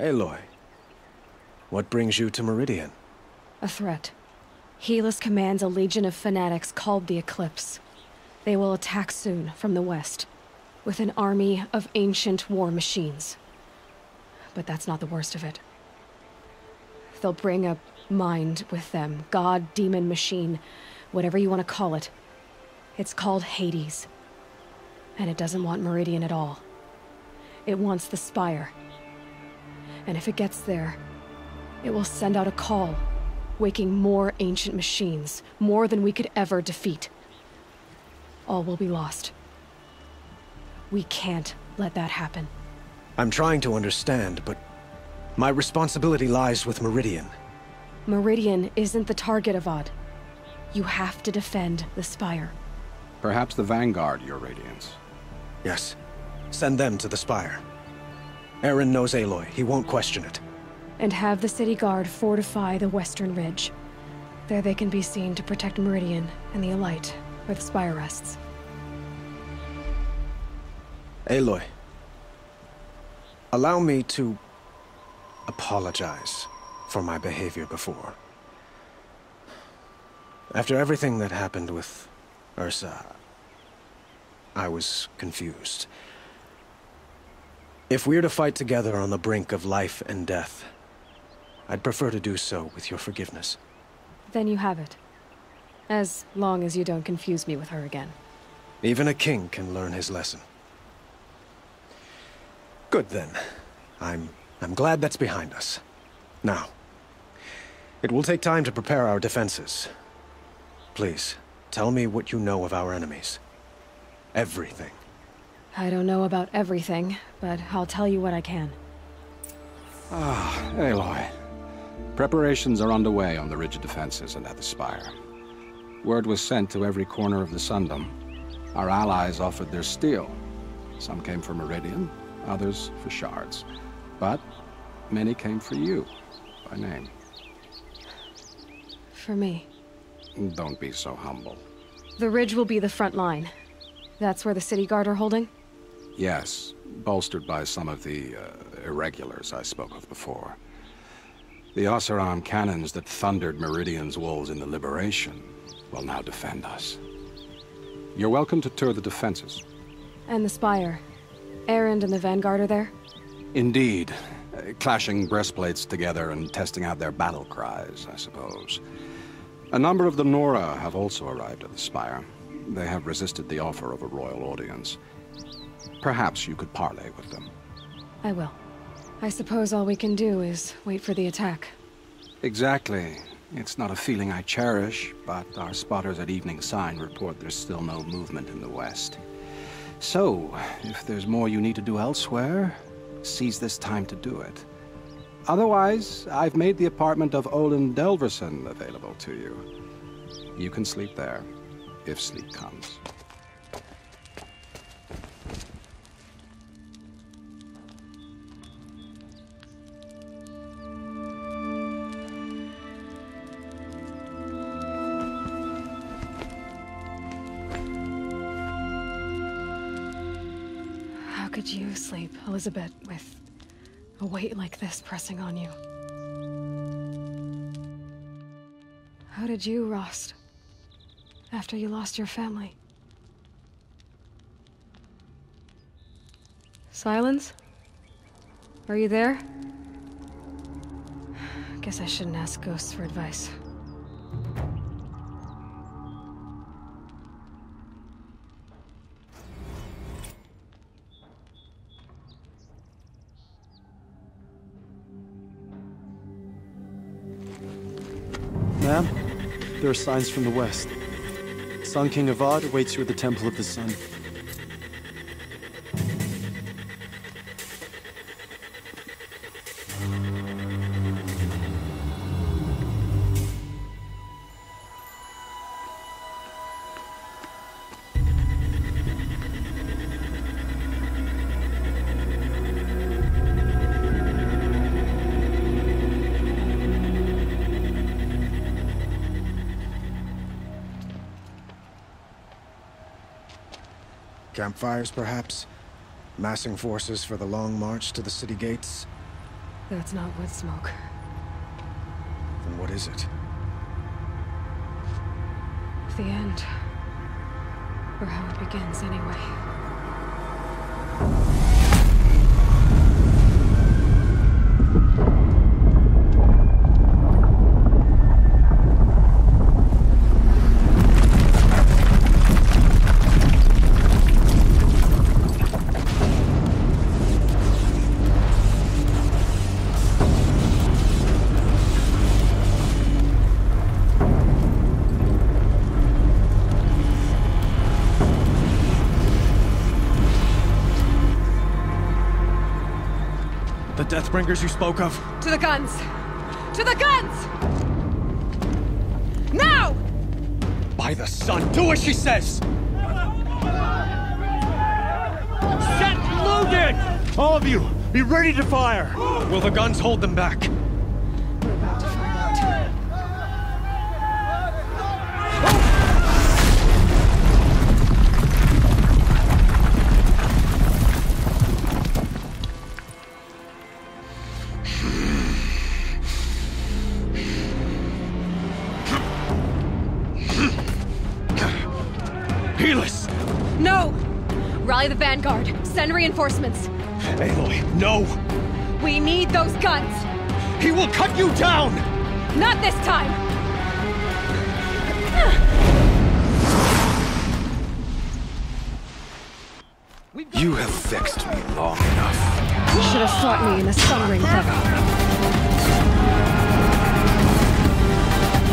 Aloy, what brings you to Meridian? A threat. Helis commands a legion of fanatics called the Eclipse. They will attack soon from the west, with an army of ancient war machines. But that's not the worst of it. They'll bring a mind with them, god, demon, machine, whatever you want to call it. It's called Hades. And it doesn't want Meridian at all. It wants the Spire. And if it gets there, it will send out a call, waking more ancient machines, more than we could ever defeat. All will be lost. We can't let that happen. I'm trying to understand, but my responsibility lies with Meridian. Meridian isn't the target, Avad. You have to defend the Spire. Perhaps the Vanguard, Your Radiance. Yes. Send them to the Spire. Eren knows Aloy. He won't question it. And have the City Guard fortify the Western Ridge. There they can be seen to protect Meridian and the Elite, where the Spire rests. Aloy, allow me to apologize for my behavior before. After everything that happened with Ursa, I was confused. If we're to fight together on the brink of life and death, I'd prefer to do so with your forgiveness. Then you have it. As long as you don't confuse me with her again. Even a king can learn his lesson. Good then. I'm glad that's behind us. Now, it will take time to prepare our defenses. Please, tell me what you know of our enemies. Everything. I don't know about everything, but I'll tell you what I can. Aloy. Preparations are underway on the ridge defenses and at the Spire. Word was sent to every corner of the Sundom. Our allies offered their steel. Some came for Meridian, others for shards. But many came for you, by name. For me. Don't be so humble. The ridge will be the front line. That's where the City Guard are holding? Yes, bolstered by some of the irregulars I spoke of before. The Oseram cannons that thundered Meridian's walls in the Liberation will now defend us. You're welcome to tour the defenses. And the Spire. Erend and the Vanguard are there? Indeed. Clashing breastplates together and testing out their battle cries, I suppose. A number of the Nora have also arrived at the Spire. They have resisted the offer of a royal audience. Perhaps you could parley with them. I will. I suppose all we can do is wait for the attack. Exactly. It's not a feeling I cherish, but our spotters at Evening Sign report there's still no movement in the west. So, if there's more you need to do elsewhere, seize this time to do it. Otherwise, I've made the apartment of Olin Delverson available to you. You can sleep there, if sleep comes. How could you sleep, Elizabeth, with a weight like this pressing on you? How did you, Rost, after you lost your family? Silence? Are you there? Guess I shouldn't ask ghosts for advice. Ma'am, there are signs from the west. Sun King Avad awaits you at the Temple of the Sun. Campfires, perhaps? Massing forces for the long march to the city gates? That's not wood smoke. Then what is it? The end. Or how it begins, anyway. The Deathbringers you spoke of? To the guns! To the guns! Now! By the sun, do as she says! Set loaded! All of you, be ready to fire! Will the guns hold them back? We're about to find out. Helis! No! Rally the Vanguard. Send reinforcements. Aloy, no! We need those guns! He will cut you down! Not this time! You have vexed me long enough. You should have fought me in the Sun Ring then.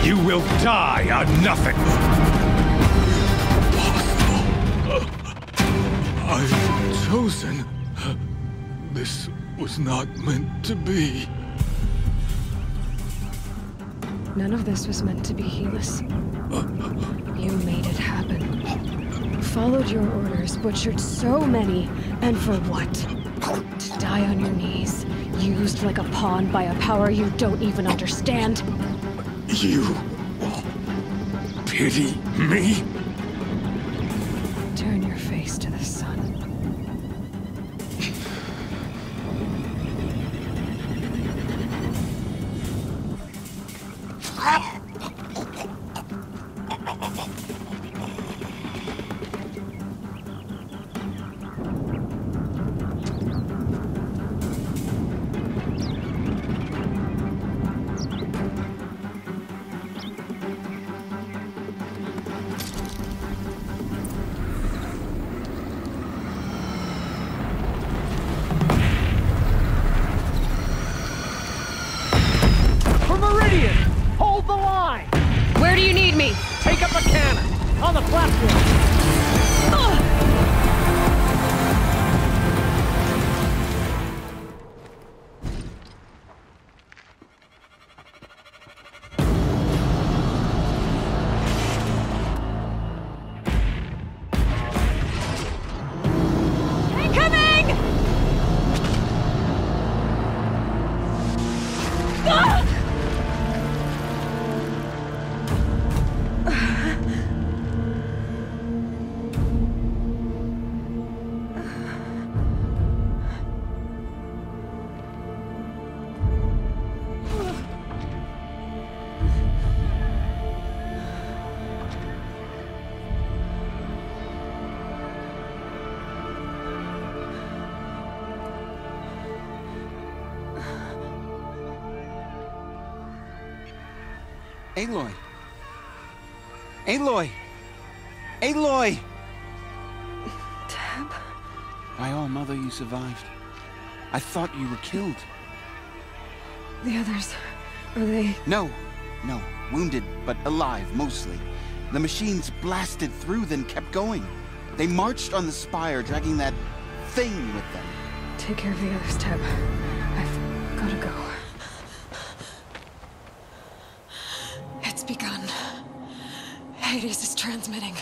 You will die a nothing! I've chosen. This was not meant to be. None of this was meant to be, Helis. You made it happen. Followed your orders, butchered so many, and for what? To die on your knees, used like a pawn by a power you don't even understand? You pity me? Turn your face to the sun. Hold the line! Where do you need me? Take up a cannon! On the platform! Incoming! Ah! Aloy! Aloy! Aloy! Teb? My all mother, you survived. I thought you were killed. The others, are they... No, wounded, but alive, mostly. The machines blasted through, then kept going. They marched on the spire, dragging that thing with them. Take care of the others, Teb. I've gotta go. It's begun. Hades is transmitting.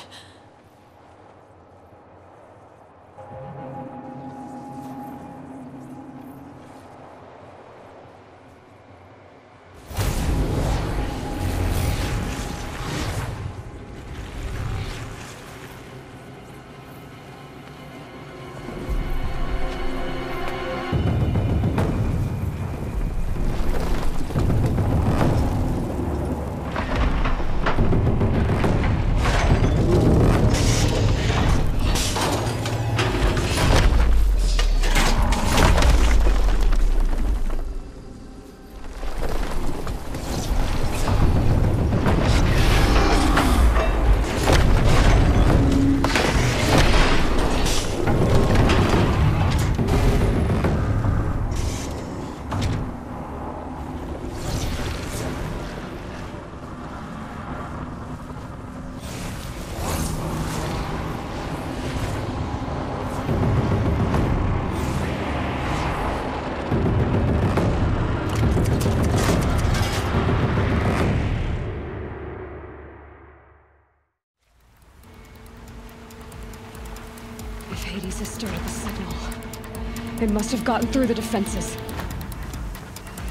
Baron must have gotten through the defenses.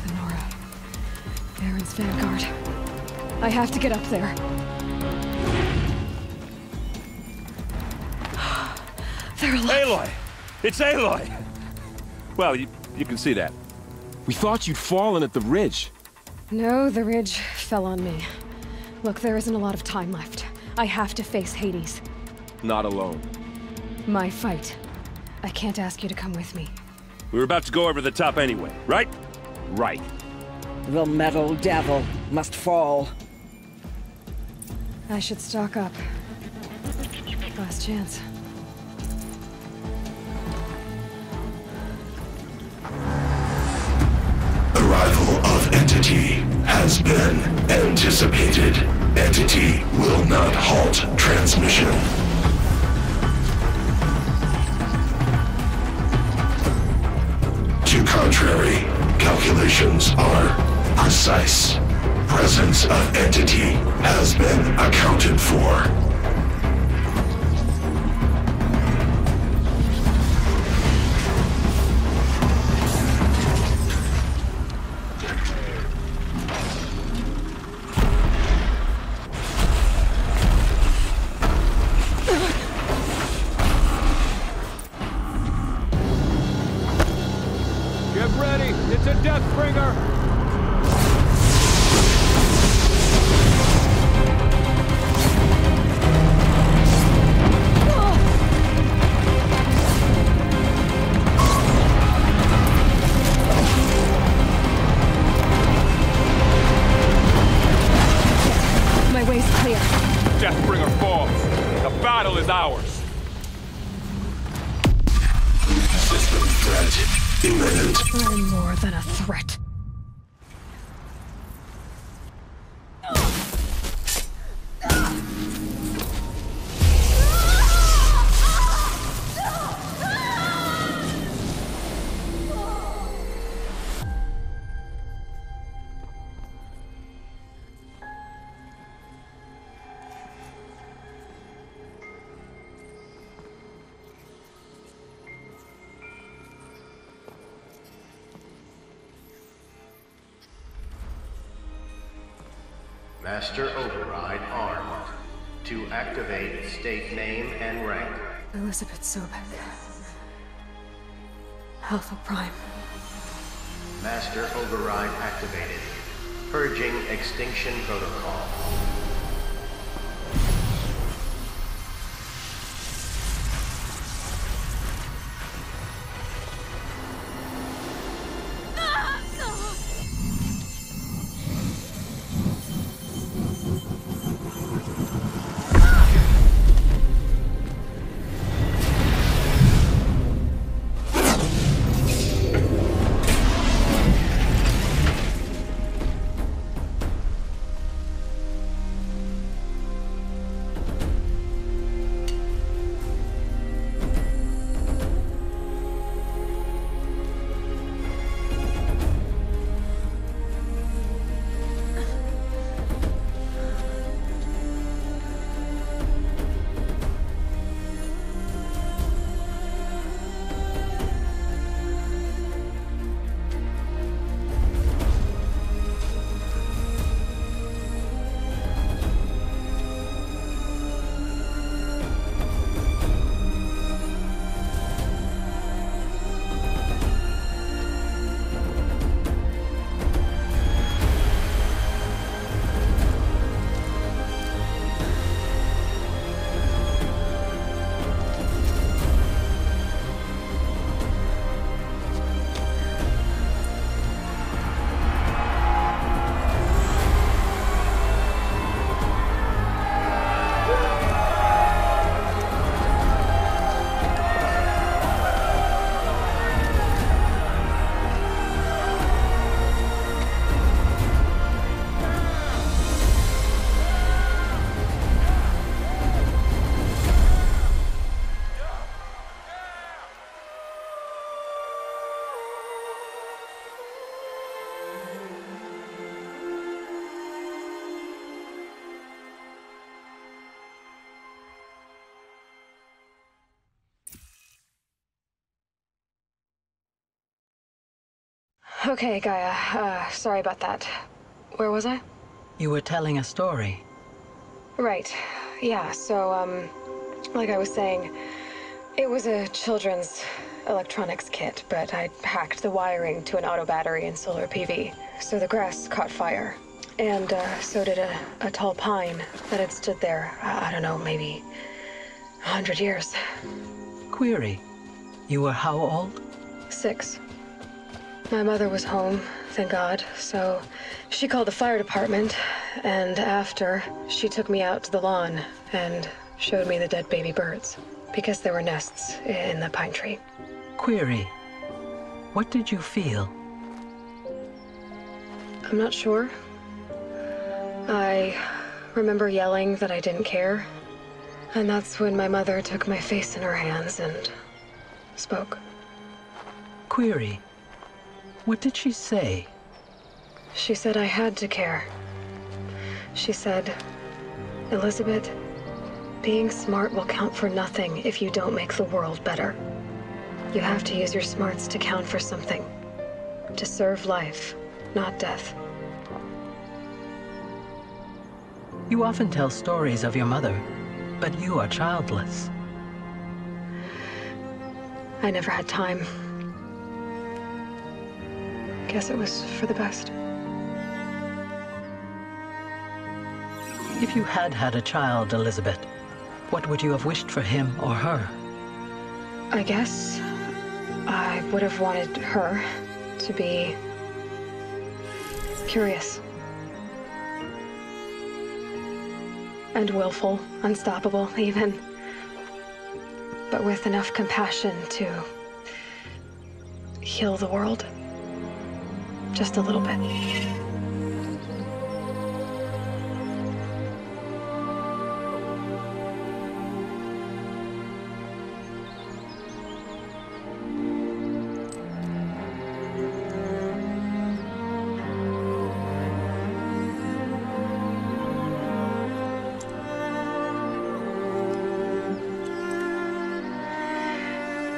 The Nora. Baron's vanguard. I have to get up there. They're alive. Aloy! It's Aloy! Well, you can see that. We thought you'd fallen at the ridge. No, the ridge fell on me. Look, there isn't a lot of time left. I have to face Hades. Not alone. My fight. I can't ask you to come with me. We were about to go over the top anyway, right? Right. The metal devil must fall. I should stock up. Last chance. Arrival of Entity has been anticipated. Entity will not halt transmission. To contrary, calculations are precise. Presence of Entity has been accounted for. Get ready! It's a Deathbringer! My way's clear. Deathbringer falls. The battle is ours. System threat imminent. I'm more than a threat. Master Override armed. To activate, state name and rank. Elizabeth Sobek. Alpha Prime. Master Override activated. Purging Extinction Protocol. Okay, Gaia. Sorry about that. Where was I? You were telling a story. Right. Yeah, so, like I was saying, it was a children's electronics kit, but I hacked the wiring to an auto battery and solar PV. So the grass caught fire. And, so did a tall pine that had stood there, I don't know, maybe 100 years. Query. You were how old? 6. My mother was home, thank God, so she called the fire department, and after, she took me out to the lawn and showed me the dead baby birds, because there were nests in the pine tree. Query. What did you feel? I'm not sure. I remember yelling that I didn't care, and that's when my mother took my face in her hands and spoke. Query. What did she say? She said I had to care. She said, Elizabeth, being smart will count for nothing if you don't make the world better. You have to use your smarts to count for something. To serve life, not death. You often tell stories of your mother, but you are childless. I never had time. Guess it was for the best. If you had had a child, Elizabeth, what would you have wished for him or her? I guess I would have wanted her to be curious. And willful, unstoppable, even. But with enough compassion to heal the world. Just a little bit.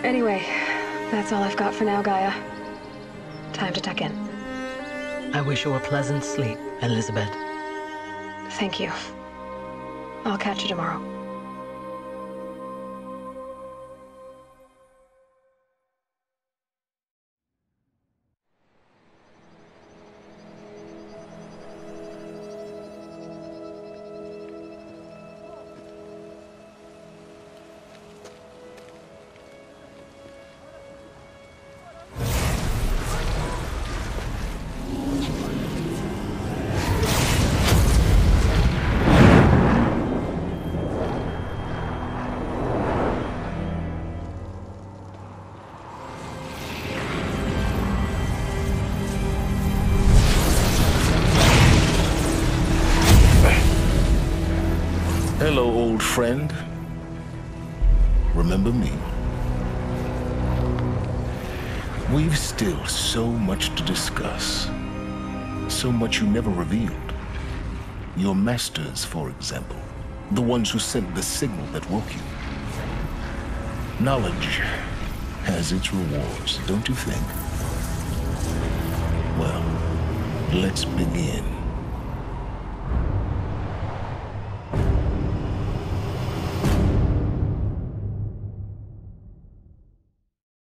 Anyway, that's all I've got for now, Gaia. Time to tuck in. I wish you a pleasant sleep, Elizabeth. Thank you. I'll catch you tomorrow. Hello, old friend. Remember me? We've still so much to discuss. So much you never revealed. Your masters, for example. The ones who sent the signal that woke you. Knowledge has its rewards, don't you think? Well, let's begin.